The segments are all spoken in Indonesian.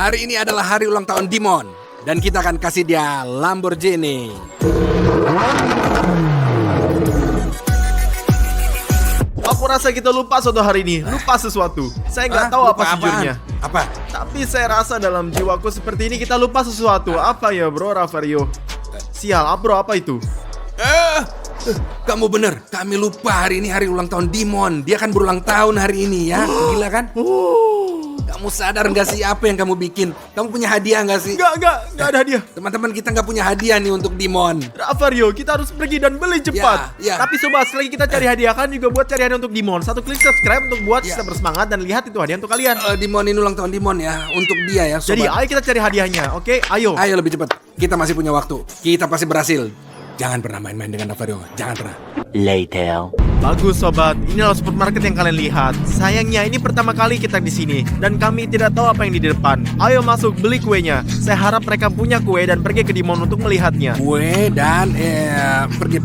Hari ini adalah hari ulang tahun Dimon. Dan kita akan kasih dia Lamborghini. Aku rasa kita lupa suatu hari ini. Lupa sesuatu. Saya nggak tahu apa sejujurnya. Apa? Tapi saya rasa dalam jiwaku seperti ini kita lupa sesuatu. Apa ya bro Rafario? Sial, bro apa itu? Kamu bener, kami lupa hari ini hari ulang tahun Dimon. Dia kan berulang tahun hari ini ya. Gila kan? Kamu sadar nggak sih apa yang kamu bikin? Kamu punya hadiah nggak sih? Nggak ada hadiah. Teman-teman kita nggak punya hadiah nih untuk Dimon. Rafario, kita harus pergi dan beli cepat. Ya. Tapi sobat, selagi kita cari hadiah kan juga buat cari hadiah untuk Dimon. Satu klik subscribe untuk buat Ya. kita bersemangat dan lihat itu hadiah untuk kalian. Dimon ini ulang tahun Dimon ya, untuk dia ya. Sobat. Jadi ayo kita cari hadiahnya, oke? Ayo. Ayo lebih cepat. Kita masih punya waktu. Kita pasti berhasil. Jangan pernah main-main dengan Rafario. Jangan pernah. Later. Bagus sobat, inilah supermarket yang kalian lihat. Sayangnya ini pertama kali kita di sini dan kami tidak tahu apa yang di depan. Ayo masuk beli kuenya. Saya harap mereka punya kue dan pergi ke Dimon untuk melihatnya. Kue dan pergi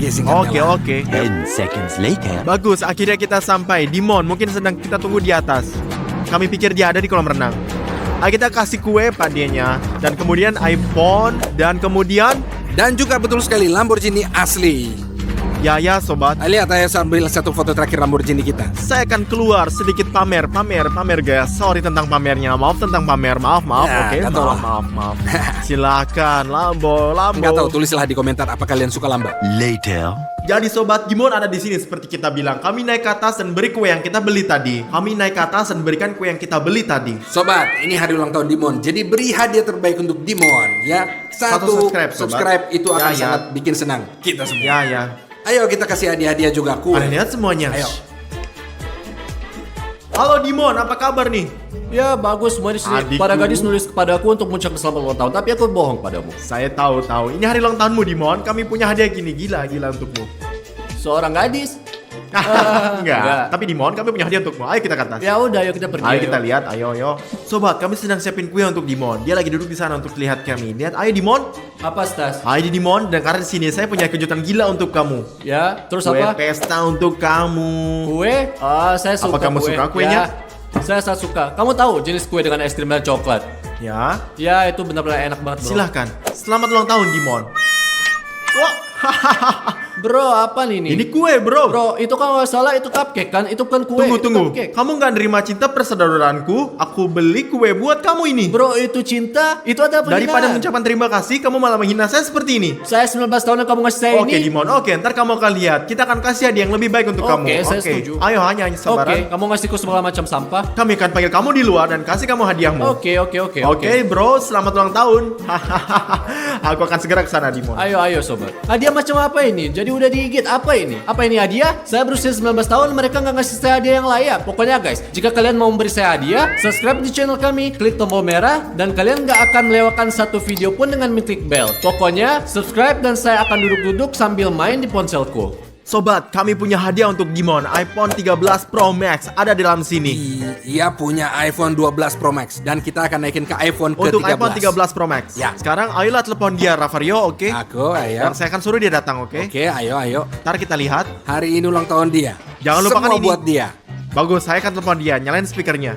singkatnya lah. Oke. 10 seconds later. Bagus, akhirnya kita sampai. Dimon mungkin sedang kita tunggu di atas. Kami pikir dia ada di kolam renang. Ayo kita kasih kue padanya dan kemudian iPhone dan kemudian Dan juga betul sekali Lamborghini asli. ya sobat. Lihat ayo sambil satu foto terakhir Lamborghini kita. Saya akan keluar sedikit pamer guys. Sorry tentang pamernya. Maaf tentang pamer. Maaf. Ya, Oke. nggak tahu lah. Maaf. Silakan Lambo. Nggak tahu, tulislah di komentar apa kalian suka Lamba. Later. Jadi sobat, Dimon ada di sini seperti kita bilang. Kami naik ke atas dan beri kue yang kita beli tadi. Kami naik ke atas dan berikan kue yang kita beli tadi. Sobat, ini hari ulang tahun Dimon. Jadi beri hadiah terbaik untuk Dimon ya. Satu subscribe, sobat. itu akan Ya. sangat bikin senang kita semua. Ya. Ayo kita kasih hadiah-hadiah juga kue. Kalian lihat semuanya. Ayo. Halo Dimon, apa kabar nih? Ya bagus, semua di sini. Adikku. Para gadis nulis kepadaku untuk mengucapkan selamat ulang tahun, tapi aku bohong padamu. Saya tahu. Ini hari ulang tahunmu Dimon. Kami punya hadiah gini, gila untukmu. Seorang gadis. Enggak. Tapi Dimon, kami punya hadiah untukmu. Ayo kita ke atas. Ya udah, ayo kita pergi. Ayo kita lihat, ayo. Sobat, kami sedang siapin kue untuk Dimon. Dia lagi duduk di sana untuk lihat kami. Lihat, ayo Dimon. Apa Stas? Ayo Dimon, dan karena di sini saya punya kejutan gila untuk kamu. Ya, terus Kue apa? pesta untuk kamu. Kue? Saya suka. Apa kamu kue. suka kuenya? Ya, saya sangat suka. Kamu tahu jenis kue dengan es krim dan coklat? Ya, Ya, itu benar-benar enak banget, bro. silahkan. Selamat ulang tahun Dimon. Oh, Bro, apa nih ini? ini kue bro. Bro, itu kan nggak salah, itu cupcake kan? Itu kan kue. itu Tunggu. cupcake. Kamu nggak nerima cinta persaudaraanku? Aku beli kue buat kamu ini. Bro, itu cinta. Itu ada penghinaan. Daripada mengucapkan terima kasih, kamu malah menghina saya seperti ini. Saya 19 tahun yang kamu ngasih saya Oke ini. Dimon, oke, ntar kamu akan lihat. Kita akan kasih hadiah yang lebih baik untuk Oke, kamu. saya setuju. Ayo hanya sabaran. Oke, kamu ngasihku segala macam sampah. Kami akan panggil kamu di luar dan kasih kamu hadiahmu. Oke. Oke, bro, selamat ulang tahun. Aku akan segera ke sana, Dimon. Ayo sobat. Hadiah macam apa ini? Jadi udah digigit. Apa ini? Apa ini hadiah? Saya berusia 19 tahun, mereka nggak ngasih saya hadiah yang layak. Pokoknya guys, jika kalian mau memberi saya hadiah, subscribe di channel kami, klik tombol merah, dan kalian nggak akan melewatkan satu video pun dengan mengklik bell. Pokoknya subscribe dan saya akan duduk-duduk sambil main di ponselku. Sobat, kami punya hadiah untuk Dimon. iPhone 13 Pro Max ada di dalam sini. Ia punya iPhone 12 Pro Max dan kita akan naikin ke iPhone ke-13. Untuk iPhone 13 Pro Max. Ya. Sekarang ayolah telepon dia, Rafario, oke? Aku, ayo. Dan saya akan suruh dia datang, oke? Oke, ayo. Ntar kita lihat. Hari ini ulang tahun dia. Jangan lupakan Semua ini. buat dia. Bagus, saya akan telepon dia. Nyalain speakernya.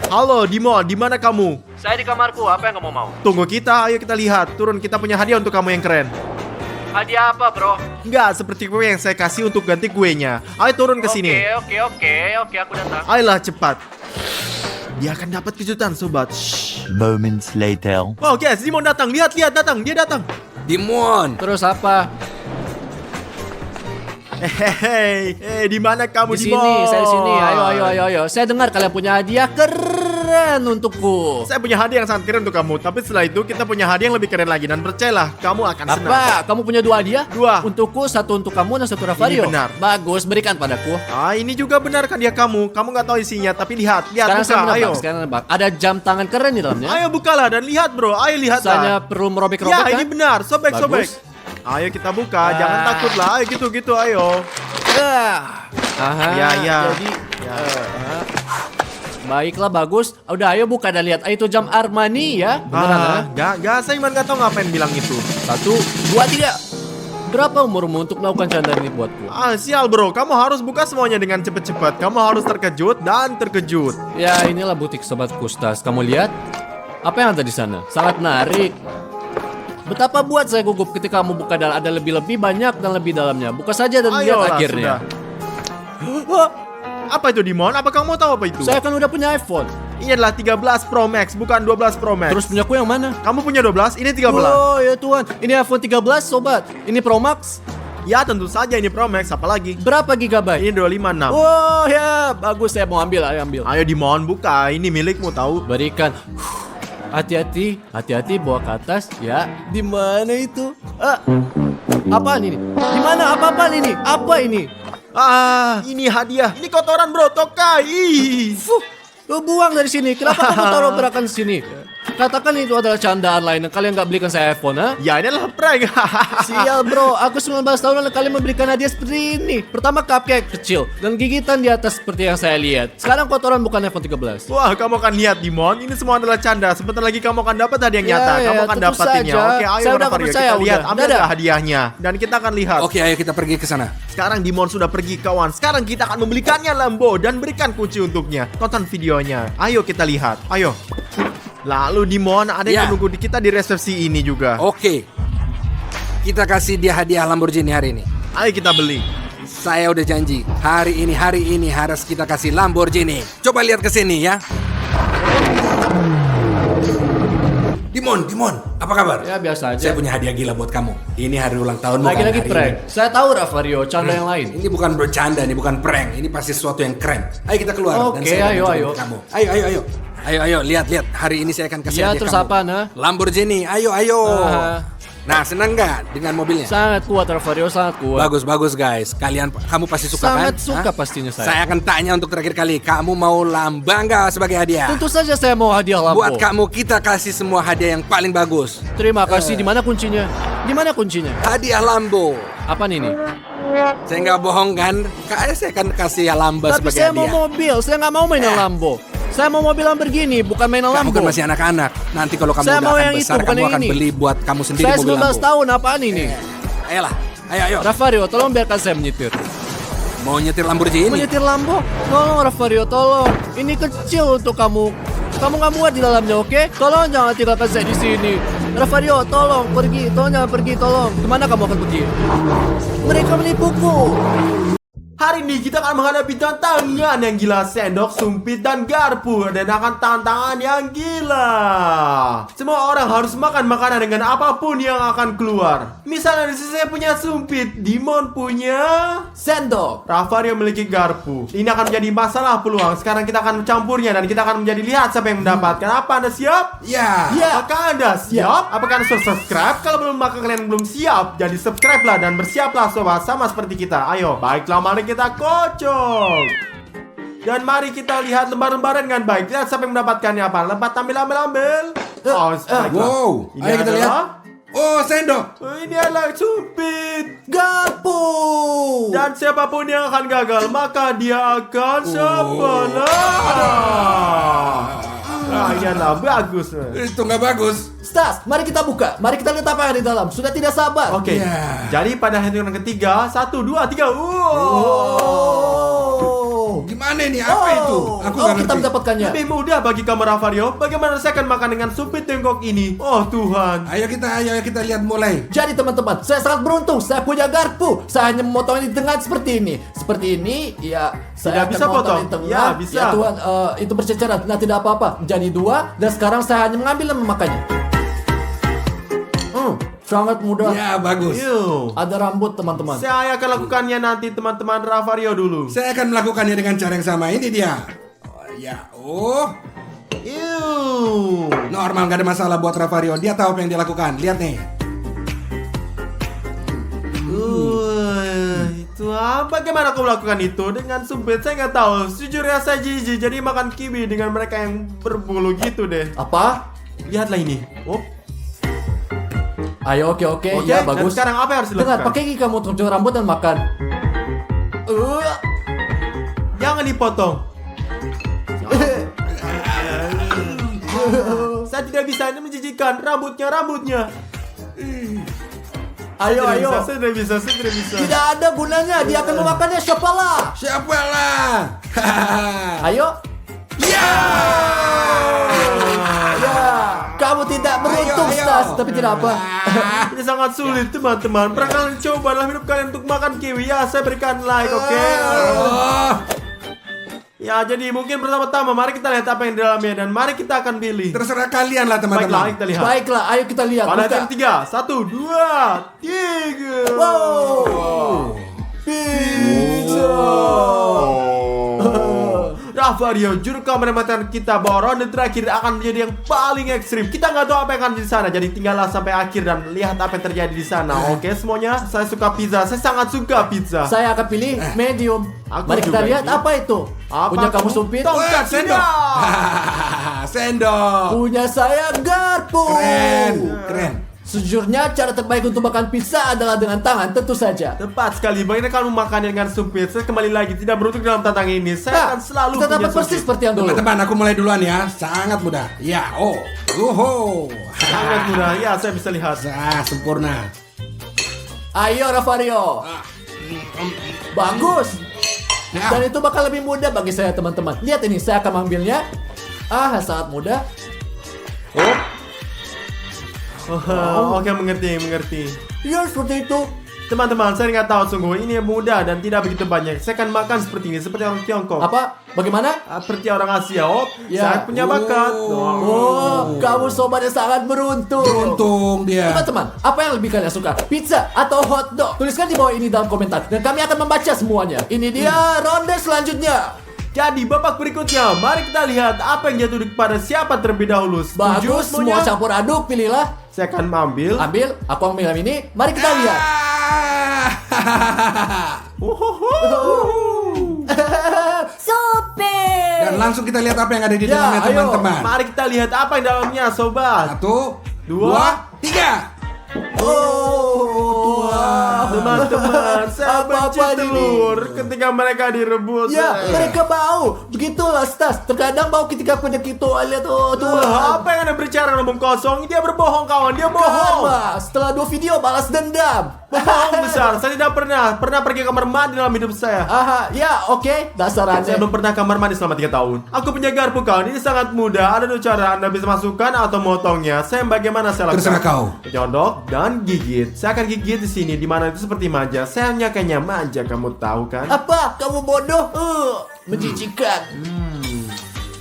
Halo, Dimon, di mana kamu? Saya di kamarku, apa yang kamu mau? Tunggu kita, ayo kita lihat. Turun, kita punya hadiah untuk kamu yang keren. Hadiah apa bro? Enggak, seperti kue yang saya kasih untuk ganti kuenya. Ayo turun ke sini. Oke, aku datang. Ayolah cepat. Dia akan dapat kejutan, sobat. Shh. Moments later. Oh, guys, Dimon datang. Lihat, datang. Dia datang. Dimon. Terus apa? Hei, di mana kamu, Di Dimon? sini, saya di sini. Ayo. Saya dengar kalian punya hadiah keren untukku. Saya punya hadiah yang sangat keren untuk kamu. Tapi setelah itu kita punya hadiah yang lebih keren lagi. Dan percayalah, kamu akan senang. Apa? Kamu punya 2 hadiah? 2. Untukku, 1 untuk kamu dan 1 Rafario. Ini benar. Bagus, berikan padaku. Ini juga benar hadiah kamu. Kamu nggak tahu isinya, tapi lihat, Sekarang saya buka, ayo. menebak. Ada jam tangan keren di dalamnya. Ayo bukalah dan lihat, bro. Ayo lihat. Saya perlu merobek-robek Ya, kan? ini benar. Sobek. Bagus. Ayo kita buka. Jangan takut lah. Ayo gitu, ayo. Aha, Ya. Jadi, baiklah, bagus. Udah, ayo buka dan lihat. Itu jam Armani ya. Beneran, ha? Enggak, saya cuma nggak tahu ngapain bilang itu. 1, 2, 3. Berapa umurmu untuk melakukan canda ini buatku? Sial bro, kamu harus buka semuanya dengan cepat-cepat. Kamu harus terkejut dan terkejut. Ya, inilah butik Sobat Kustas. Kamu lihat? Apa yang ada di sana? Sangat menarik. Betapa buat saya gugup ketika kamu buka dan ada lebih-lebih banyak dan lebih dalamnya. Buka saja dan lihat Ayolah, akhirnya. sudah. Apa itu Dimon? Apa kamu tahu apa itu? Saya kan udah punya iPhone. Ini adalah 13 Pro Max, bukan 12 Pro Max. Terus punyaku yang mana? Kamu punya 12, ini 13. Oh ya Tuhan, ini iPhone 13 sobat. Ini Pro Max. Ya tentu saja ini Pro Max, apalagi. Berapa gigabyte? Ini 256. Oh ya, bagus, saya mau ambil, ayo ambil. Ayo Dimon, buka. Ini milikmu tahu. Berikan. Hati-hati, hati-hati bawa ke atas ya. Di mana itu? Apaan ini? Di mana? Apa-apaan ini? Apa ini? Ini hadiah. Ini kotoran bro, tokai. Ih. Lu buang dari sini. Kenapa kamu taruh berakan di sini? Katakan itu adalah candaan lain yang kalian gak belikan saya iPhone, ha? Ya ini adalah prank. Sial bro, aku 19 tahun lalu kalian memberikan hadiah seperti ini. Pertama cupcake kecil dan gigitan di atas seperti yang saya lihat. Sekarang kotoran bukan iPhone 13. Wah, kamu akan lihat Dimon, ini semua adalah canda. Sebentar lagi kamu akan dapat hadiah yang Ya, nyata. ya, Kamu akan tentu dapatinnya. saja. Oke, ayo Saya udah Rafario, percaya, kita lihat. udah. Ambil Dadah. hadiahnya dan kita akan lihat. Oke, ayo kita pergi ke sana. Sekarang Dimon sudah pergi kawan. Sekarang kita akan membelikannya Lambo dan berikan kunci untuknya. Tonton videonya. Ayo kita lihat. Ayo. Lalu Dimon ada yang Ya. menunggu kita di resepsi ini juga. Oke. Kita kasih dia hadiah Lamborghini hari ini. Ayo kita beli. Saya udah janji, hari ini harus kita kasih Lamborghini. Coba lihat ke sini ya. Dimon, apa kabar? Ya biasa Saya aja. punya hadiah gila buat kamu. Ini hari ulang tahunmu kan Lagi-lagi hari prank. ini. Saya tahu Rafario, canda yang lain. Ini bukan bercanda, ini bukan prank. Ini pasti sesuatu yang keren. Ayo kita keluar dan Oke, saya akan ayo, mencoba ayo. untuk kamu. Ayo, lihat. Hari ini saya akan kasih Ya hadiah terus kamu. apa nah? Lamborghini, ayo. Nah, senang nggak dengan mobilnya? Sangat kuat Rafario, sangat kuat. Bagus guys. Kamu pasti suka Sangat kan? suka Hah? pastinya saya. Saya akan tanya untuk terakhir kali. Kamu mau lambang nggak sebagai hadiah? Tentu saja saya mau hadiah Lambo. Buat kamu kita kasih semua hadiah yang paling bagus. Terima kasih. Di mana kuncinya? Di mana kuncinya? Hadiah Lambo. Apa ini? Saya nggak bohong kan? Kayaknya saya akan kasih Lambo Tapi sebagai saya mau hadiah. mobil. Saya nggak mau mainan Lambo. Saya mau mobil Lamborghini, bukan mainan Kamu Lambo. kan masih anak-anak. Nanti kalau kamu Saya udah mau akan yang besar, itu, bukan kamu yang akan ini. beli buat kamu sendiri Saya mobil 19 Lambo. tahun, apaan ini? Ayolah, ayo. Rafario, tolong biarkan saya menyetir. Mau nyetir Lamborghini? Menyetir Lambo? Tolong Rafario, tolong. Ini kecil untuk kamu. Kamu nggak muat di dalamnya, oke? Tolong jangan tinggalkan saya di sini. Rafario, tolong pergi. Tolong jangan pergi, tolong. Kemana kamu akan pergi? Mereka menipuku. Hari ini kita akan menghadapi tantangan yang gila, sendok, sumpit, dan garpu. Dan akan tantangan yang gila. Semua orang harus makan makanan dengan apapun yang akan keluar. Misalnya di sini saya punya sumpit, Dimon punya Sendok. Rafario memiliki garpu. Ini akan menjadi masalah peluang. Sekarang kita akan mencampurnya dan kita akan menjadi lihat siapa yang mendapatkan. Apa Anda siap? Ya. Apakah Anda siap? Apakah Anda sudah subscribe? Kalau belum, maka kalian belum siap. Jadi subscribe lah dan bersiaplah sobat, sama seperti kita. Ayo, baiklah, mari kita kocok. Dan mari kita lihat lembar-lembaran dengan baik. Lihat siapa yang mendapatkannya apa. Lepas ambil. Oh, baiklah. Wow. Ini Ayo kita lihat. adalah- Oh, sendok. Ini adalah sumpit. Garpu. Dan siapapun yang akan gagal, maka dia akan Nah, ini adalah bagus. Itu nggak bagus. Stas, mari kita buka. Mari kita lihat apa yang ada di dalam. Sudah tidak sabar. Oke. Ya. Jadi pada hitungan ketiga, 1, 2, 3. Oh. Gimana ini? Apa itu? Aku Oh, nggak kita ngerti. mendapatkannya. Lebih mudah bagi kamu Rafario. Bagaimana saya akan makan dengan sumpit tengkok ini? Oh Tuhan. Ayo kita lihat mulai. Jadi teman-teman, saya sangat beruntung. Saya punya garpu. Saya hanya memotong di tengah seperti ini. Seperti ini, ya. Saya Tidak akan bisa memotong potong. di tengah. Ya, bisa. Ya Tuhan, itu berceceran. Nah, tidak apa-apa. Jadi 2. Dan sekarang saya hanya mengambil dan memakannya. Sangat mudah. Ya, bagus. Yuk. Ada rambut teman-teman. Saya akan lakukannya nanti teman-teman Rafario dulu. Saya akan melakukannya dengan cara yang sama. Ini dia. Oh, ya. Oh. Normal, nggak ada masalah buat Rafario. Dia tahu apa yang dia lakukan. Lihat nih. Itu apa? Bagaimana kau melakukan itu dengan sumpit? Saya nggak tahu. Jujur ya saya jijik. Jadi makan kiwi dengan mereka yang berbulu gitu deh. Apa? Lihatlah ini. Oh. Ayo, oke. Oke, Ya, dan bagus. sekarang apa yang harus Dengar, dilakukan? pakai gigi kamu untuk cuci rambut dan makan. Jangan dipotong. Saya tidak bisa, ini menjijikan. Rambutnya. Ayo, ayo. Saya tidak bisa. Tidak ada gunanya, dia akan memakannya. Siapalah? Siapalah? Ayo. Ya! Ya, kamu tidak beruntung, Ayo, ayo. Stas. Tapi tidak apa. Ini sangat sulit teman-teman. Pernah kalian coba dalam hidup kalian untuk makan kiwi? Ya, saya berikan like, oke? Oh, Ya, jadi mungkin pertama-tama mari kita lihat apa yang di dalamnya dan mari kita akan pilih. terserah kalian lah Baiklah, teman-teman. kita lihat. Baiklah, ayo kita lihat. Pada Buka. yang 3, 1, 2, 3. Wow. Pizza. Rafario, juru kameramen kita bahwa ronde terakhir akan menjadi yang paling ekstrim. Kita nggak tahu apa yang akan di sana, jadi tinggallah sampai akhir dan lihat apa yang terjadi di sana. Oke, semuanya. Saya suka pizza. Saya sangat suka pizza. Saya akan pilih medium. Aku Mari kita juga lihat ini. apa itu. Apa Punya aku? kamu sumpit? Tongkat Wah, sendok. tidak. Sendok. Punya saya garpu. Keren. Sejujurnya cara terbaik untuk makan pizza adalah dengan tangan, tentu saja. Tepat sekali. Bagaimana kamu makan dengan sumpit? Saya kembali lagi tidak beruntung dalam tantangan ini. Saya Nah, akan selalu kita punya dapat persis sumpit. seperti yang dulu. Teman-teman, aku mulai duluan ya. Sangat mudah. Ya, Sangat mudah. Ya, saya bisa lihat. Sempurna. Ayo Rafario. Bagus. Ya. Dan itu bakal lebih mudah bagi saya teman-teman. Lihat ini, saya akan mengambilnya. Sangat mudah. Oke, mengerti. Ya seperti itu. Teman-teman, saya nggak tahu sungguh ini mudah dan tidak begitu banyak. Saya akan makan seperti ini, seperti orang Tiongkok. Apa? Bagaimana? Seperti orang Asia. Ya. Saya punya bakat. Oh, kamu sobat yang sangat beruntung. Beruntung dia. Teman-teman, apa yang lebih kalian suka? Pizza atau hotdog? Tuliskan di bawah ini dalam komentar dan kami akan membaca semuanya. Ini dia ronde selanjutnya. Jadi babak berikutnya, mari kita lihat apa yang jatuh kepada siapa terlebih dahulu. Setuju Bagus, semua semuanya? campur aduk, pilihlah. Saya akan mengambil. Ambil, aku ambil yang ini. Mari kita lihat. Super. Dan langsung kita lihat apa yang ada di Ya, dalamnya ayo. teman-teman. Mari kita lihat apa yang dalamnya, sobat. 1, 2, 2, 3. Oh, Teman-teman, saya benci Apa-apa ini? telur ketika mereka direbus. Ya, mereka bau. Begitulah, Stas. Terkadang bau ketika pergi ke toilet. Oh, Tuhan. Apa yang Anda bicara ngomong kosong? Dia berbohong, kawan. Dia bohong. Karma. Setelah 2 video balas dendam. Bohong besar. Saya tidak pernah pergi ke kamar mandi dalam hidup saya. Ya, oke. Dasar Saya aneh. belum pernah kamar mandi selama 3 tahun. Aku punya garpu, kawan. Ini sangat mudah. Ada 2 cara. Anda bisa masukkan atau motongnya. Saya bagaimana saya lakukan? Terserah kau. Nyodok dan gigit. Saya akan gigit di sini, di mana itu seperti manja. Saya nyakanya manja, kamu tahu kan? Apa? Kamu bodoh? Menjijikan.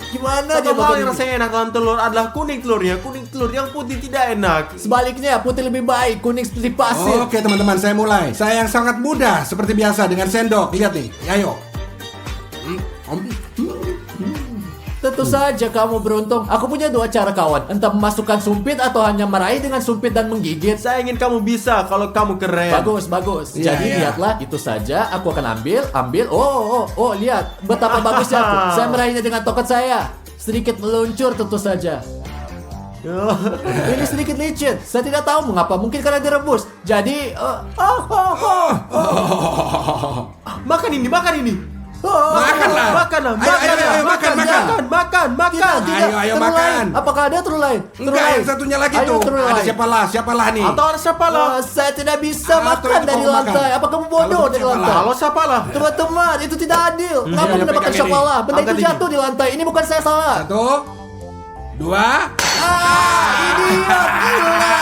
Gimana dia Satu hal makan yang ini? rasanya enak dalam telur adalah kuning telurnya. Kuning telur yang putih tidak enak. Sebaliknya, putih lebih baik. Kuning seperti pasir. Oke teman-teman, saya mulai. Saya yang sangat mudah, seperti biasa dengan sendok. Lihat nih, ayo. Tentu saja kamu beruntung. Aku punya 2 cara kawan. Entah memasukkan sumpit atau hanya meraih dengan sumpit dan menggigit. Saya ingin kamu bisa kalau kamu keren. Bagus. Iya, Jadi iya. lihatlah, itu saja. Aku akan ambil. Oh, lihat betapa bagusnya aku. Saya meraihnya dengan tongkat saya. Sedikit meluncur tentu saja. Ini sedikit licin. Saya tidak tahu mengapa. Mungkin karena direbus. Jadi, Makan ini. Makanlah. Makanlah. Ayo, makan. Tidak, Ayo, telur makan. lain. Apakah ada telur lain? Enggak, yang satunya lagi Ayo, tuh. telur Ada lain. siapalah nih. Atau ada siapa lah? Saya tidak bisa Atau makan itu dari kamu makan. lantai. Apa kamu bodoh Kalau dari siapa lantai? Kalau siapa lah? Teman-teman, itu tidak adil. Kenapa iya, mendapatkan pegang ini. syafalah? Benda Angkat itu ini. jatuh di lantai. Ini bukan saya salah. 1, 2. Idiot, gila.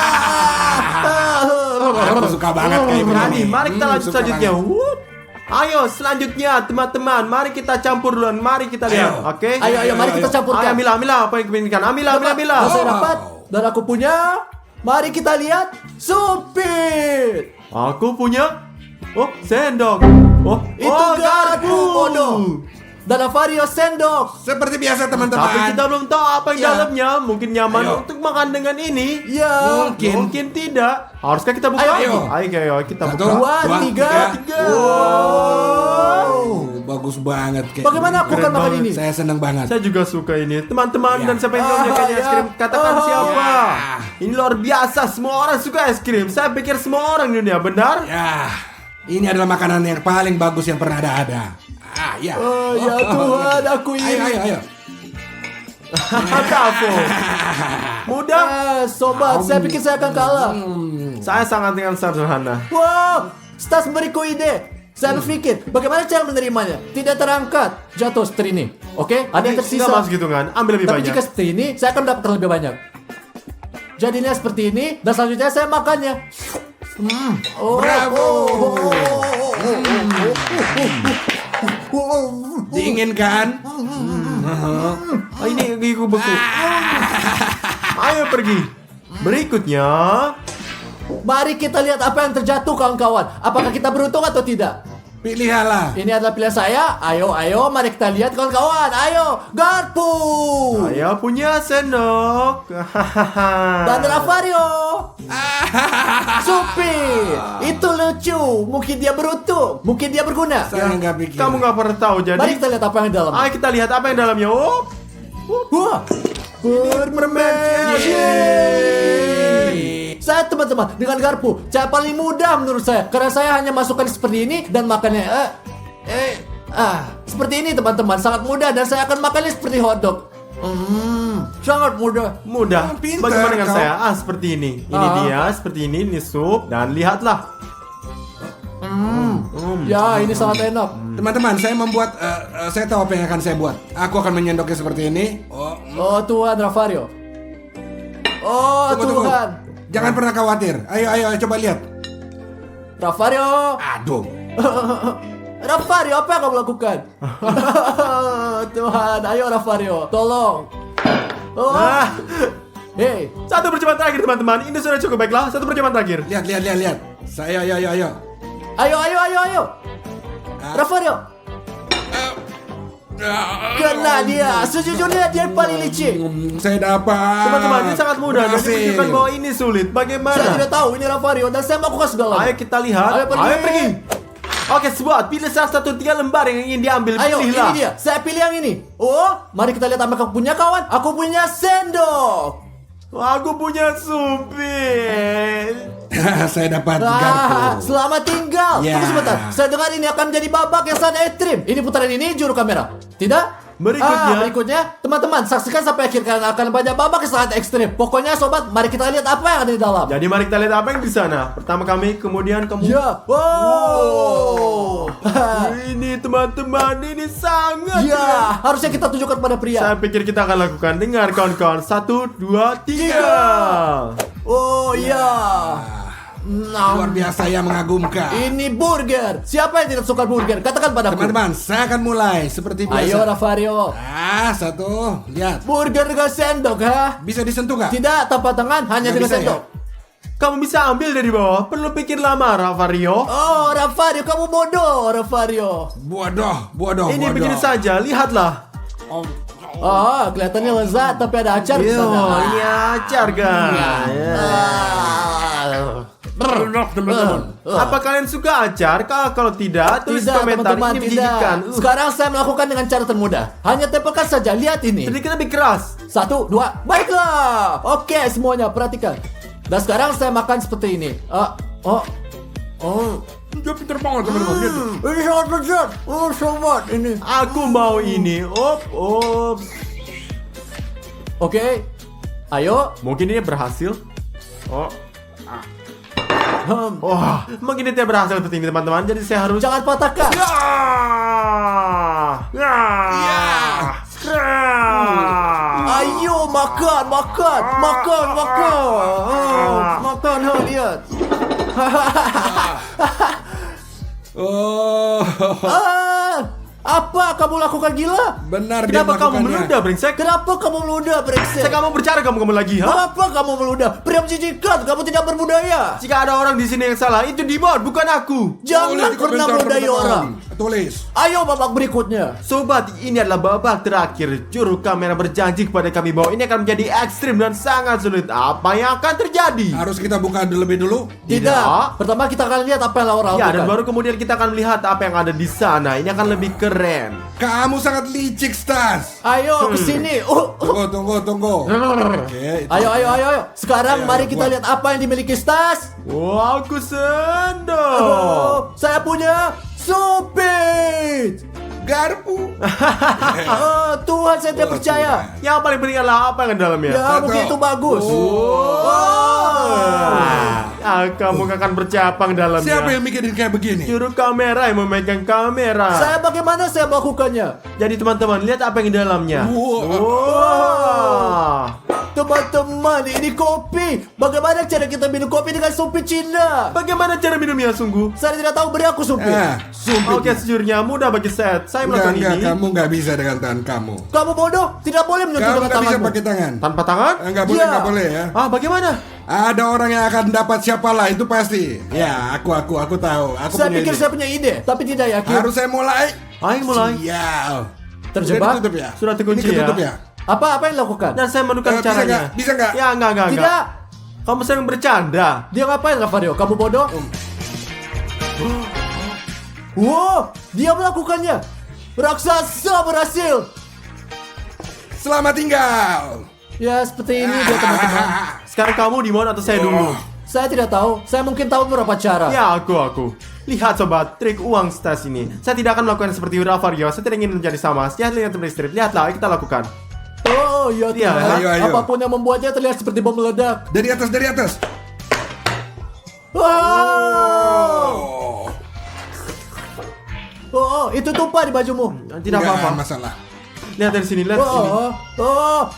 Aku suka banget kayak Jadi, begini. mari kita lanjut Suka selanjutnya. banget. Wup. Ayo, selanjutnya teman-teman, mari kita campur duluan. Mari kita lihat, Ayo. oke? Ayo, mari kita Ayo, campurkan. Amila, apa yang kepinginkan? Amila. Oh, saya Oh. dapat. Dan aku punya. Mari kita lihat. Sumpit. Aku punya. Oh, sendok. Oh, Itu garpu, bodoh. Dan Avario sendok. Seperti biasa teman-teman. Tapi kita belum tahu apa yang Ya. dalamnya. Mungkin nyaman Ayo. untuk makan dengan ini. Ya. Mungkin tidak. Haruskah kita buka? Ayo. Ayo, kita 1, buka. 2, 3. Wow, bagus banget kayak. Bagaimana aku Keren akan makan banget. ini? Saya senang banget. Saya juga suka ini. Teman-teman Ya. dan siapa yang punya kayaknya es krim, katakan Ah, siapa. ya. Ini luar biasa. Semua orang suka es krim. Saya pikir semua orang di dunia, benar? Ya, ini adalah makanan yang paling bagus yang pernah ada. Ya. Oh, ya Tuhan, aku ini. Ayo. Kapo. Mudah. Sobat, saya pikir saya akan kalah. Saya sangat dengan sederhana. Wow, Stas memberiku ide. Saya berpikir, bagaimana cara menerimanya? Tidak terangkat, jatuh seperti ini. Oke, ada yang tersisa. Nggak masuk hitungan, ambil lebih Tapi banyak. jika seperti ini, saya akan mendapatkan lebih banyak. Jadinya seperti ini, dan selanjutnya saya makannya. Oh, Bravo. oh. Dingin kan? Ini gigiku beku. Ayo pergi. Berikutnya. Mari kita lihat apa yang terjatuh kawan-kawan. Apakah kita beruntung atau tidak? Pilihlah. Ini adalah pilihan saya. Ayo, mari kita lihat kawan-kawan. Ayo, garpu. Saya punya sendok. Dan Ravario. Supi. Itu lucu. Mungkin dia beruntung. Mungkin dia berguna. Saya nggak pikir. Kamu nggak pernah tahu jadi. Mari kita lihat apa yang di dalam. Ayo kita lihat apa yang dalamnya. Oh, Wah. Permen. Saya teman-teman dengan garpu cara paling mudah menurut saya karena saya hanya masukkan seperti ini dan makannya seperti ini teman-teman, sangat mudah dan saya akan makannya seperti hotdog. Sangat mudah. mudah. Pintar Bagaimana dengan kau. saya? Seperti ini. Ini dia, seperti ini sup dan lihatlah. Ya, ini sangat enak. Teman-teman, saya membuat, saya tahu apa yang akan saya buat. Aku akan menyendoknya seperti ini. Oh Tuhan, Ravario. Oh Tunggu. Tuhan. Jangan pernah khawatir. Ayo, coba lihat. Ravario. Aduh. Ravario, apa yang kamu lakukan? Tuhan, ayo Ravario, tolong. Oh. Hey, Satu percobaan terakhir teman-teman. Ini sudah cukup baiklah. Satu percobaan terakhir. Lihat. Saya, ayo. ayo. Ravario. Kena dia. Sejujurnya dia yang paling licik. Saya dapat. Teman-teman, ini sangat mudah. Dan Berhasil. ditunjukkan bahwa ini sulit. Saya Bagaimana? tidak tahu ini Ravario dan saya melakukan segala. Ayo kita lihat. Ayo pergi. Oke, sebuah pilih salah satu 3 lembar yang ingin diambil. Ayo, Pilihlah. ini dia. Saya pilih yang ini. Oh, mari kita lihat apa kamu punya kawan. Aku punya sendok. Aku punya supir. Saya dapat garpu. Selamat tinggal. Ya. Tunggu sebentar. Saya dengar ini akan menjadi babak yang sangat ekstrim. Ini putaran ini juru kamera. Tidak? Berikutnya, teman-teman, saksikan sampai akhir karena akan banyak babak yang sangat ekstrim. Pokoknya sobat, mari kita lihat apa yang ada di dalam. Jadi mari kita lihat apa yang di sana. Pertama kami, kemudian kamu. Ya. Wow. Ini teman-teman, ini sangat. Ya, harusnya kita tunjukkan pada pria. Saya pikir kita akan lakukan. Dengar kawan-kawan. 1, 2, 3. Oh ya. Luar biasa yang mengagumkan. Ini burger. Siapa yang tidak suka burger? Katakan padaku. Teman-teman, saya akan mulai seperti biasa. Ayo Ravario. Satu. Lihat. Burger dengan sendok, ha? Bisa disentuh nggak? Tidak tanpa tangan, hanya Nggak dengan bisa, sendok. Kamu bisa ambil dari bawah. Perlu pikir lama, Ravario. Oh, Ravario, kamu bodoh, Ravario. Bodoh. Ini begini saja. Lihatlah. Oh, kelihatannya lezat, tapi ada acar di Yo, sana. ini acar guys. Teman-teman. Apa kalian suka acar? Kalau tidak, tulis Tidak, komentar. teman-teman, Ini menjijikan. tidak. Sekarang saya melakukan dengan cara termudah. Hanya tempelkan saja, lihat ini. Sedikit lebih keras. 1, 2, baiklah. Oke, semuanya perhatikan. Dan sekarang saya makan seperti ini. Dia pintar banget teman-teman. Lihat. Ini sangat lezat. Oh, sobat, ini. Aku mau ini. Op. Oke. Ayo. Mungkin ini berhasil. Wah, mungkin ini tidak berhasil seperti ini teman-teman. Jadi saya harus. Jangan patahkan. Ayo makan. Makan, lihat. Oh, Apa kamu lakukan gila? benar dia Kenapa kamu melakukannya. meludah, brengsek? Kenapa kamu meludah, brengsek? Saya kamu berbicara kamu lagi, ha? Kenapa kamu meludah? Pria menjijikan, kamu tidak berbudaya. Jika ada orang di sini yang salah, itu Dimon, bukan aku. Jangan Tulis di pernah komentar, meludahi teman-teman. orang. Tulis. Ayo babak berikutnya. Sobat, ini adalah babak terakhir. Juru kamera berjanji kepada kami bahwa ini akan menjadi ekstrim dan sangat sulit. Apa yang akan terjadi? Harus kita buka lebih dulu. Tidak. Pertama kita akan lihat apa yang Laura Ya, dan lakukan. baru kemudian kita akan melihat apa yang ada di sana. Ini akan lebih keren. Kamu sangat licik, Stas. Ayo ke sini. Tunggu. Oke. Ayo. Sekarang Ayo, mari kita buat. lihat apa yang dimiliki Stas. Wow, aku sendok. Oh, saya punya supit. Garpu. Tuhan, saya tidak percaya. Yang paling penting adalah apa yang ada di dalamnya. Ya, mungkin itu bagus. Oh. Kamu gak akan bercapang dalamnya. Siapa yang mikirin kayak begini? Juru kamera yang memegang kamera. Bagaimana saya melakukannya? Jadi teman-teman, lihat apa yang di dalamnya. Teman-teman, ini kopi. Bagaimana cara kita minum kopi dengan sumpit Cina? Bagaimana cara minumnya sungguh? Saya tidak tahu, beri aku sumpit. Sumpit. Oke, sejujurnya mudah bagi Seth. Saya Enggak, melakukan ini kamu nggak bisa dengan tangan kamu. Kamu bodoh, tidak boleh menyentuh Kamu dengan nggak bisa tanganmu. pakai tangan. tanpa tangan. Nggak boleh, Iya. nggak boleh ya. Bagaimana? Ada orang yang akan dapat siapalah itu pasti. Ya, aku tahu. Aku Saya punya pikir ide. saya punya ide, tapi tidak yakin. Harus saya mulai. Ayo mulai. Sial. Terjebak? Sudah ditutup ya? Sudah terkunci Ini ketutup ya? ya? Apa yang dilakukan? Dan saya menemukan Bisa caranya. nggak? Bisa nggak? Ya, enggak. Tidak. Kamu sering bercanda. Dia ngapain, Rafario? Kamu bodoh? Wow, dia melakukannya. Raksasa berhasil. Selamat tinggal. Ya, seperti ini dia, teman-teman. Sekarang kamu Dimon atau saya dulu? Saya tidak tahu. Saya mungkin tahu beberapa cara. Ya, aku. Lihat sobat, trik uang stas ini. Saya tidak akan melakukan seperti Rafario. Saya tidak ingin menjadi sama. Lihat dengan teman strip. Lihatlah, kita lakukan. Oh, iya, Iya, Tuhan. ayo. Apapun yang membuatnya terlihat seperti bom meledak. Dari atas. Wow. Oh, itu tumpah di bajumu. Tidak Nggak apa-apa. masalah. Lihat dari sini, lihat sini.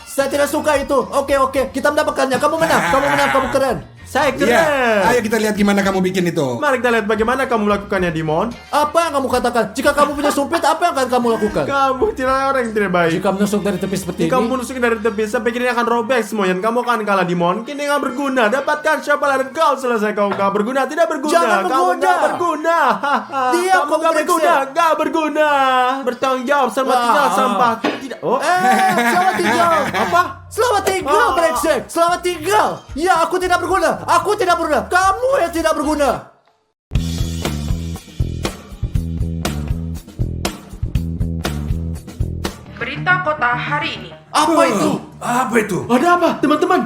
Saya tidak suka itu. Oke, kita mendapatkannya. Kamu menang, kamu keren. Saya keren. Iya. Ayo kita lihat gimana kamu bikin itu. Mari kita lihat bagaimana kamu melakukannya, Dimon. Apa yang kamu katakan? Jika kamu punya sumpit, apa yang akan kamu lakukan? Kamu tidak orang yang tidak baik. Jika menusuk dari tepi seperti Jika kamu ini, menusuk dari tepi, saya pikir ini akan robek semuanya. Dan kamu akan kalah, Dimon. Kini nggak berguna. Dapatkan siapa dan kau selesai. Kau nggak berguna, tidak berguna. Jangan Kamu berguna. nggak berguna. Diam, Kamu kamu nggak berguna, brengsek. nggak berguna. Bertanggung jawab sama tinggal sampah. Tidak. selamat tinggal. Apa? Selamat tinggal, brengsek. Selamat tinggal. Ya, aku tidak berguna. Aku tidak berguna. Kamu yang tidak berguna. Berita kota hari ini. Apa itu? Apa itu? Ada apa, teman-teman?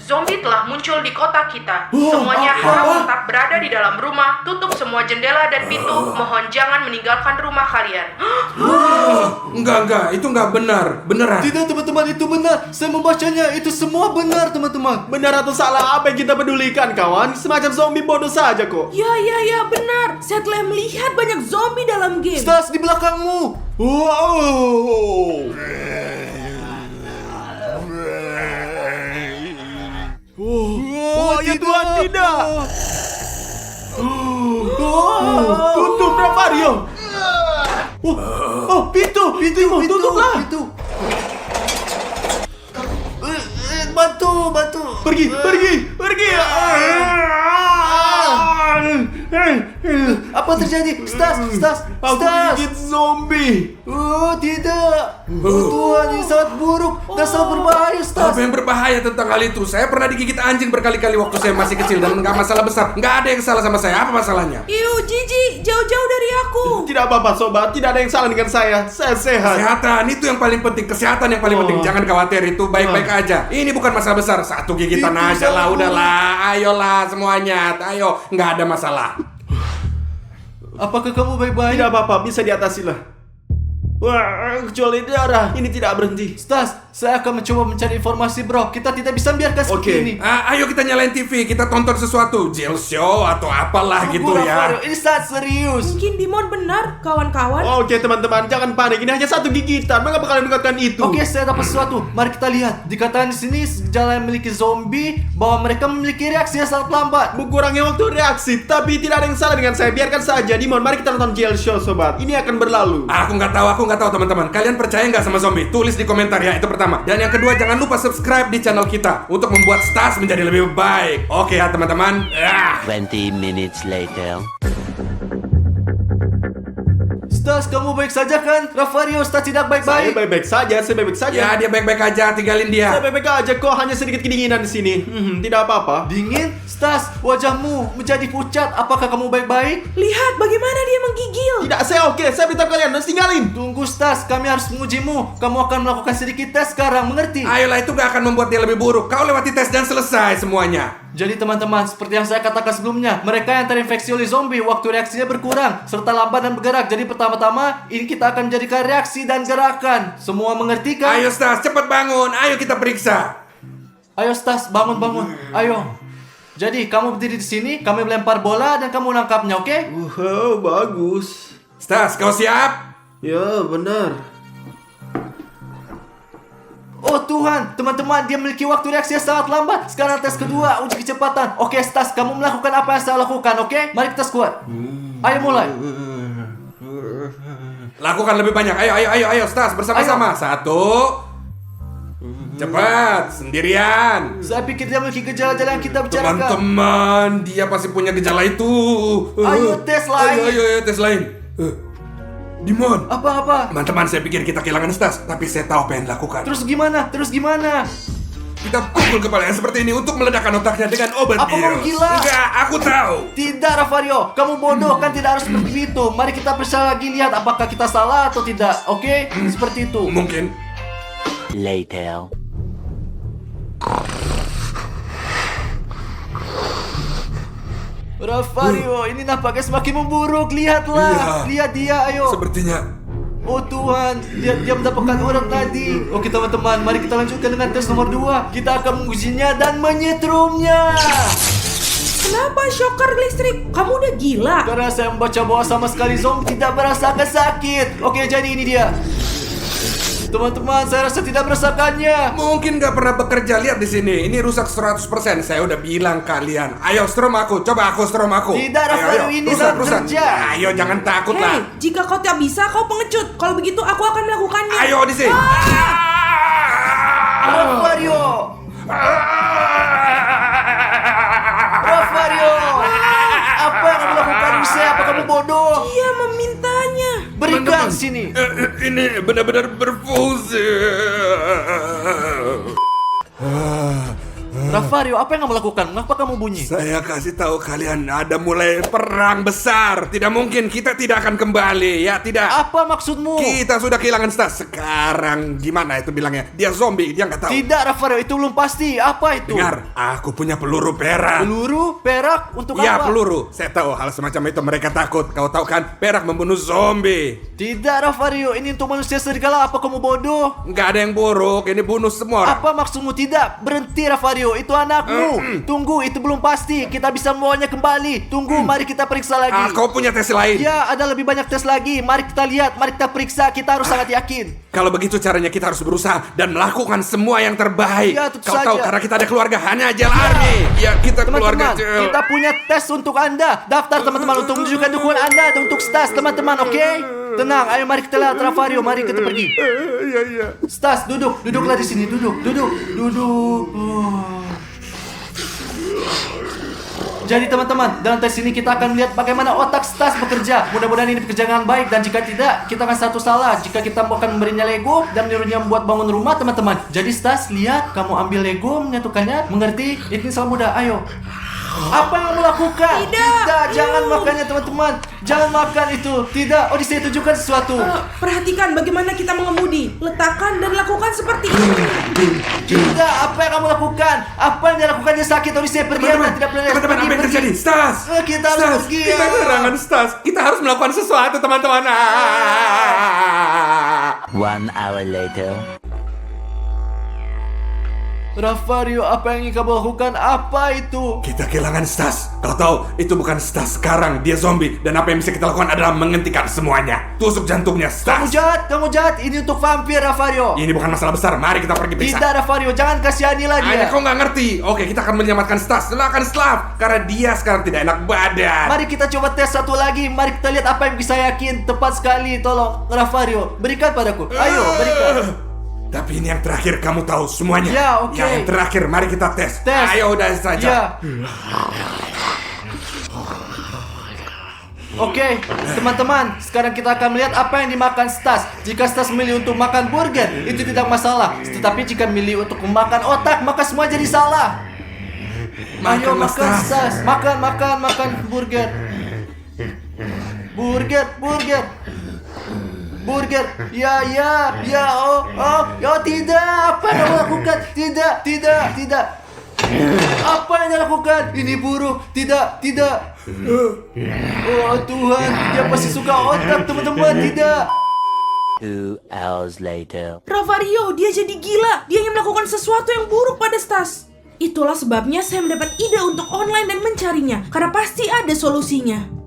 Zombie telah muncul di kota kita. Semuanya harap tetap berada di dalam rumah. Tutup semua jendela dan pintu. Mohon jangan meninggalkan rumah kalian. Enggak, itu enggak benar. Beneran. Tidak, teman-teman, itu benar. Saya membacanya. Itu semua benar, teman-teman. Benar atau salah, apa yang kita pedulikan, kawan? Semacam zombie bodoh saja kok. Ya, benar. Saya telah melihat banyak zombie dalam game. Stas, di belakangmu. Wow. Oh, ya Tuhan, tidak. Tutup, Rafario. Pintu, tutuplah. Bantu. Pergi. Apa terjadi? Stas. Aku gigit zombie. Oh, tidak. Tuhan, ini sangat buruk dan sangat berbahaya, Stas. Apa yang berbahaya tentang hal itu? Saya pernah digigit anjing berkali-kali waktu saya masih kecil dan nggak masalah besar. Nggak ada yang salah sama saya. Apa masalahnya? Iu, Jiji, jauh-jauh dari aku. Tidak apa-apa, sobat. Tidak ada yang salah dengan saya. Saya sehat. Kesehatan itu yang paling penting. Kesehatan yang paling penting. Jangan khawatir, itu baik-baik aja. Ini bukan masalah besar. Satu gigitan Itu aja lah, sangat udahlah. Ayolah semuanya. Ayo, nggak ada masalah. Apakah kamu baik-baik? Tidak apa-apa, bisa diatasi lah. Wah, kecuali darah. Ini tidak berhenti. Stas, saya akan mencoba mencari informasi, bro. Kita tidak bisa biarkan seperti Oke. ini. Ayo kita nyalain TV, kita tonton sesuatu, jail show atau apalah gitu Tunggu, ya. Rafario, ini sangat serius. Mungkin Dimon benar, kawan-kawan. Oke, teman-teman, jangan panik. Ini hanya satu gigitan. Mengapa kalian mengatakan itu? Oke, saya dapat sesuatu. Mari kita lihat. Dikatakan di sini segala yang memiliki zombie bahwa mereka memiliki reaksi yang sangat lambat. Mengurangi waktu reaksi, tapi tidak ada yang salah dengan saya. Biarkan saja, Dimon. Mari kita nonton jail show, sobat. Ini akan berlalu. Aku nggak tahu teman-teman. Kalian percaya nggak sama zombie? Tulis di komentar ya, itu pertama. Dan yang kedua, jangan lupa subscribe di channel kita untuk membuat Stas menjadi lebih baik. Oke ya teman-teman. 20 minutes later. Stas, kamu baik saja kan? Rafario, Stas tidak Saya baik-baik. baik-baik saja, saya baik-baik saja. Ya dia baik-baik aja, tinggalin Saya dia. baik-baik aja kok, hanya sedikit kedinginan di sini. Tidak apa-apa. Dingin? Stas, wajahmu menjadi pucat. Apakah kamu baik-baik? Lihat bagaimana dia menggigil. Tidak, saya oke. Saya beritahu kalian, harus tinggalin. Tunggu, Stas, kami harus mengujimu. Kamu akan melakukan sedikit tes sekarang, mengerti? Ayolah, itu nggak akan membuat dia lebih buruk. Kau lewati tes dan selesai semuanya. Jadi teman-teman, seperti yang saya katakan sebelumnya, mereka yang terinfeksi oleh zombie waktu reaksinya berkurang serta lambat dan bergerak. Jadi pertama-tama ini kita akan menjadikan reaksi dan gerakan. Semua mengerti kan? Ayo Stas, cepat bangun. Ayo kita periksa. Ayo Stas, bangun. Ayo. Jadi kamu berdiri di sini, kami melempar bola dan kamu nangkapnya, oke? Bagus. Stas, kau siap? Ya, benar. Oh Tuhan, teman-teman, dia memiliki waktu reaksi yang sangat lambat. Sekarang tes kedua, uji kecepatan. Oke, Stas, kamu melakukan apa yang saya lakukan, oke? Mari kita squat. Ayo mulai. Lakukan lebih banyak. Ayo, Stas, bersama-sama. 1. Cepat, sendirian. Saya pikir dia memiliki gejala-gejala yang kita bicarakan. Teman-teman, dia pasti punya gejala itu. Ayo, tes lain. Ayo, tes lain. Dimon. Apa-apa? Teman-teman, saya pikir kita kehilangan Stas, tapi saya tahu apa yang dilakukan. Terus gimana? Kita pukul kepalanya seperti ini untuk meledakkan otaknya dengan obat Apa kamu bius. gila? Enggak, aku tahu. Tidak, Rafario. Kamu bodoh, kan tidak harus seperti itu. Mari kita periksa lagi, lihat apakah kita salah atau tidak. Oke? Seperti itu. Mungkin. Later. Rafario, ini nampaknya semakin memburuk. Lihatlah. Iya. Lihat dia, ayo. Sepertinya. Oh Tuhan, dia mendapatkan urat tadi. Oke teman-teman, mari kita lanjutkan dengan tes nomor 2. Kita akan mengujinya dan menyetrumnya. Kenapa shocker listrik? Kamu udah gila. Karena saya membaca bahwa sama sekali zombie tidak merasakan sakit. Oke, jadi ini dia. Teman-teman, saya rasa tidak merasakannya. Mungkin nggak pernah bekerja, lihat di sini. Ini rusak 100%. Saya udah bilang kalian. Ayo strom aku, coba aku strom aku. Tidak, Rafael, ini rusak. sangat kerja. Ayo jangan takut Hei, lah. jika kau tak bisa, kau pengecut. Kalau begitu, aku akan melakukannya. Ayo di sini. Rafario. Rafario. Apa yang kamu lakukan, Yusef? Apa kamu bodoh? Dia memintanya. Berikan sini. Ini benar-benar berfungsi. Rafario, apa yang kamu lakukan? Mengapa kamu bunyi? Saya kasih tahu kalian ada mulai perang besar. Tidak mungkin kita tidak akan kembali, ya tidak. Apa maksudmu? Kita sudah kehilangan Stas. Sekarang gimana itu bilangnya? Dia zombie, dia nggak tahu. Tidak, Rafario, itu belum pasti. Apa itu? Dengar, aku punya peluru perak. Peluru? Perak? Untuk Ya apa? peluru. Saya tahu hal semacam itu mereka takut. Kau tahu kan, perak membunuh zombie. Tidak, Rafario, ini untuk manusia serigala. Apa kamu bodoh? Nggak ada yang buruk, ini bunuh semua orang. Apa maksudmu? Tidak, berhenti Rafario, itu anakmu. Tunggu, itu belum pasti. Kita bisa membawanya kembali. Tunggu, mari kita periksa lagi. Kau punya tes lain. Ya, ada lebih banyak tes lagi. Mari kita lihat, mari kita periksa. Kita harus sangat yakin. Kalau begitu caranya kita harus berusaha dan melakukan semua yang terbaik. Ya, tentu Kau tahu saja. karena kita ada keluarga hanya Agile Army. Ya, kita keluarga Teman-teman, Agile. kita punya tes untuk Anda. Daftar teman-teman untuk menunjukkan dukungan Anda dan untuk Stas, teman-teman, oke? Tenang, ayo mari kita lihat Rafario, mari kita pergi. Iya. Stas, duduklah di sini, duduk. Jadi teman-teman, dalam tes ini kita akan melihat bagaimana otak Stas bekerja. Mudah-mudahan ini bekerja dengan baik, dan jika tidak, kita akan satu salah jika kita akan memberinya Lego dan menyuruhnya membuat bangun rumah, teman-teman. Jadi Stas, lihat, kamu ambil Lego, menyatukannya, mengerti? Ini sangat mudah, ayo. Apa yang kamu lakukan? Tidak, jangan makannya teman-teman. Jangan makan itu. Tidak, Odyssey tunjukkan sesuatu. Perhatikan bagaimana kita mengemudi. Letakkan dan lakukan seperti ini. Tidak, apa yang kamu lakukan? Apa yang dia lakukan? Dia sakit, Odyssey pergi. Anda tidak boleh Teman-teman, apa yang terjadi? Stas! Kita harus Stas, pergi. kita kehilangan Stas. Kita harus melakukan sesuatu, teman-teman. 1 hour later. Rafario, apa yang ingin kamu lakukan? Apa itu? Kita kehilangan Stas. Kau tahu, itu bukan Stas sekarang. Dia zombie. Dan apa yang bisa kita lakukan adalah menghentikan semuanya. Tusuk jantungnya, Kamu Stas. jahat. Ini untuk vampir, Rafario. Ini bukan masalah besar. Mari kita pergi periksa. Tidak, Rafario, jangan kasihanilah dia. Kau nggak ngerti. Oke, kita akan menyelamatkan Stas. Silakan Slav. Karena dia sekarang tidak enak badan. Mari kita coba tes satu lagi. Mari kita lihat apa yang bisa yakin. Tepat sekali, tolong Rafario, berikan padaku. Ayo, berikan. Tapi ini yang terakhir, kamu tahu semuanya. Ya, oke. Yang terakhir, mari kita tes. Tes. Ayo, udah saja. Ya. Oke, teman-teman, sekarang kita akan melihat apa yang dimakan Stas. Jika Stas memilih untuk makan burger, itu tidak masalah. Tetapi jika memilih untuk memakan otak, maka semua jadi salah. Ayo Makanlah, makan Stas. Stas, makan burger. Burger, ya, tidak, apa yang kamu lakukan? Tidak. Apa yang dia lakukan? Ini buruk, tidak. Oh Tuhan, dia pasti suka otak, teman-teman, tidak. 2 hours later. Rafario, dia jadi gila. Dia ingin melakukan sesuatu yang buruk pada Stas. Itulah sebabnya saya mendapat ide untuk online dan mencarinya, karena pasti ada solusinya.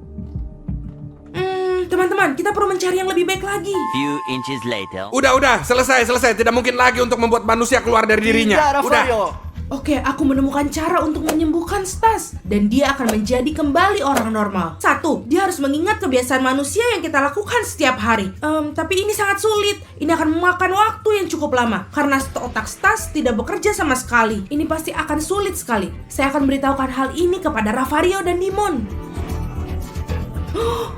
Teman-teman, kita perlu mencari yang lebih baik lagi. Few inches later. Udah, selesai. Tidak mungkin lagi untuk membuat manusia keluar dari dirinya. Tidak, Udah. Rafario. Oke, aku menemukan cara untuk menyembuhkan Stas. Dan dia akan menjadi kembali orang normal. 1, dia harus mengingat kebiasaan manusia yang kita lakukan setiap hari. Tapi ini sangat sulit. Ini akan memakan waktu yang cukup lama. Karena otak Stas tidak bekerja sama sekali. Ini pasti akan sulit sekali. Saya akan beritahukan hal ini kepada Rafario dan Dimon.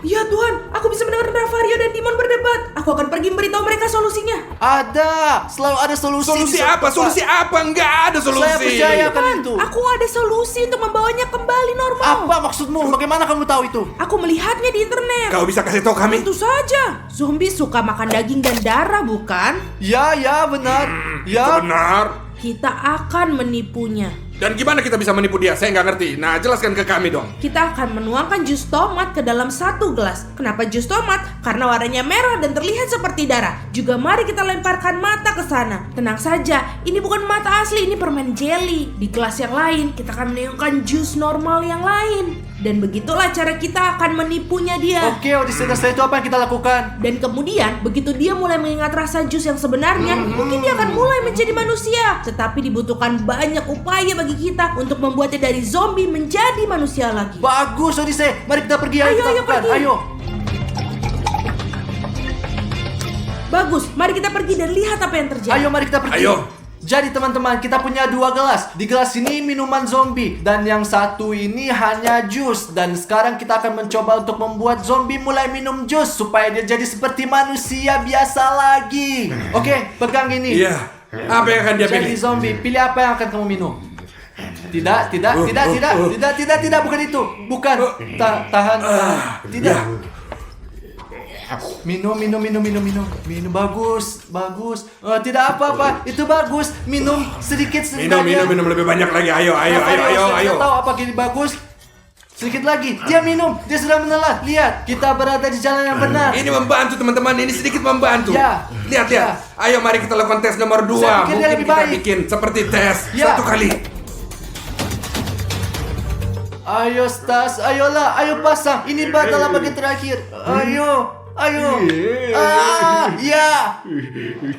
Ya Tuhan, aku bisa mendengar Rafario dan Dimon berdebat. Aku akan pergi memberitahu mereka solusinya. Ada, selalu ada solusi. Solusi di apa? Pak. Solusi apa? Enggak ada solusi. Saya percaya kan itu. Aku ada solusi untuk membawanya kembali normal. Apa maksudmu? Bagaimana kamu tahu itu? Aku melihatnya di internet. Kau bisa kasih tahu kami? Tentu saja. Zombie suka makan daging dan darah, bukan? Ya, benar. Ya. Benar. Kita akan menipunya. Dan gimana kita bisa menipu dia? Saya nggak ngerti. Nah, jelaskan ke kami dong. Kita akan menuangkan jus tomat ke dalam 1 gelas. Kenapa jus tomat? Karena warnanya merah dan terlihat seperti darah. Juga mari kita lemparkan mata ke sana. Tenang saja, ini bukan mata asli, ini permen jelly. Di gelas yang lain, kita akan menuangkan jus normal yang lain. Dan begitulah cara kita akan menipunya dia. Oke, setelah itu apa yang kita lakukan? Dan kemudian, begitu dia mulai mengingat rasa jus yang sebenarnya, mungkin dia akan mulai menjadi manusia. Tetapi dibutuhkan banyak upaya bagi kita untuk membuatnya dari zombie menjadi manusia lagi. Bagus, Odise. Mari kita pergi. Ayo, kita lakukan. pergi. Ayo. Bagus, mari kita pergi dan lihat apa yang terjadi. Ayo, mari kita pergi. Ayo. Jadi teman-teman, kita punya 2 gelas. Di gelas ini minuman zombie dan yang satu ini hanya jus. Dan sekarang kita akan mencoba untuk membuat zombie mulai minum jus supaya dia jadi seperti manusia biasa lagi. Oke, pegang ini. Iya. Apa yang akan dia Jadi pilih? zombie, pilih apa yang akan kamu minum? Tidak, bukan itu. Bukan. Tahan. Tidak. Ya. Minum. Bagus. Tidak apa-apa. Itu bagus. Minum sedikit. Minum lebih banyak lagi. Ayo. Saya tahu apa gini bagus. Sedikit lagi. Dia minum. Dia sudah menelan. Lihat, kita berada di jalan yang benar. Ini membantu teman-teman. Ini sedikit membantu. Ya. Lihat. Ya. Ayo mari kita lakukan tes nomor 2. Saya pikir dia Mungkin lebih kita baik. bikin seperti tes Ya. 1 kali. Ayo Stas, ayolah, ayo pasang. Ini adalah bagian terakhir. Ayo. Ya.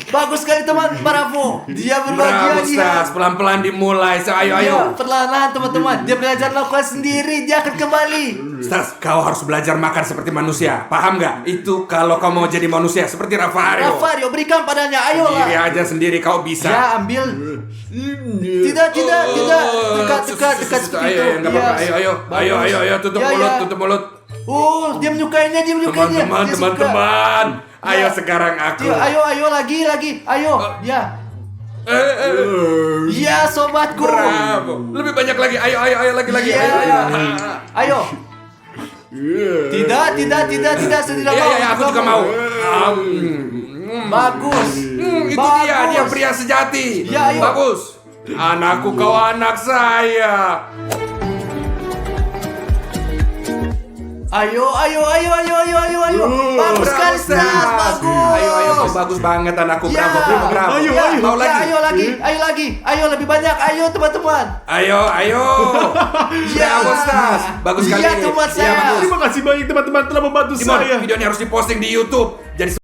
Bagus sekali teman, bravo. Dia berbahagia. Bravo, Stas. Pelan-pelan dimulai. Ayo. Ya, perlahan-lahan teman-teman. Dia belajar lakukan sendiri. Dia akan kembali. Stas, kau harus belajar makan seperti manusia. Paham nggak? Itu kalau kau mau jadi manusia seperti Rafario. Rafario, berikan padanya. Ayolah. Diri aja sendiri kau bisa. Ya, ambil. Tidak. Dekat seperti Ayo, itu. nggak apa-apa. Yes. Ayo, tutup Ya, mulut, ya. tutup mulut. Dia menyukainya. Dia suka. Teman-teman. Ayo Ya. sekarang aku. Ayo lagi. Ayo. Ya. Ya, sobatku. Bravo. Lebih banyak lagi. Ayo lagi. Ya. Ayo. Tidak. Saya tidak mau. Ya, aku juga mau. Bagus. Itu dia pria sejati. Ya, ayo. Bagus. Anakku, kau anak saya. Ayo. Bagus sekali, Stas. Bagus. Ayo, kau bagus banget anakku. Bravo. Ayo. Mau lagi. Ayo lagi. Ayo lebih banyak. Ayo teman-teman. Ayo. Bravo, Stas. Bagus sekali Iya, ini. teman Iya, saya. bagus. Terima kasih banyak teman-teman telah membantu Dimon, saya. video ini harus diposting di YouTube. Jadi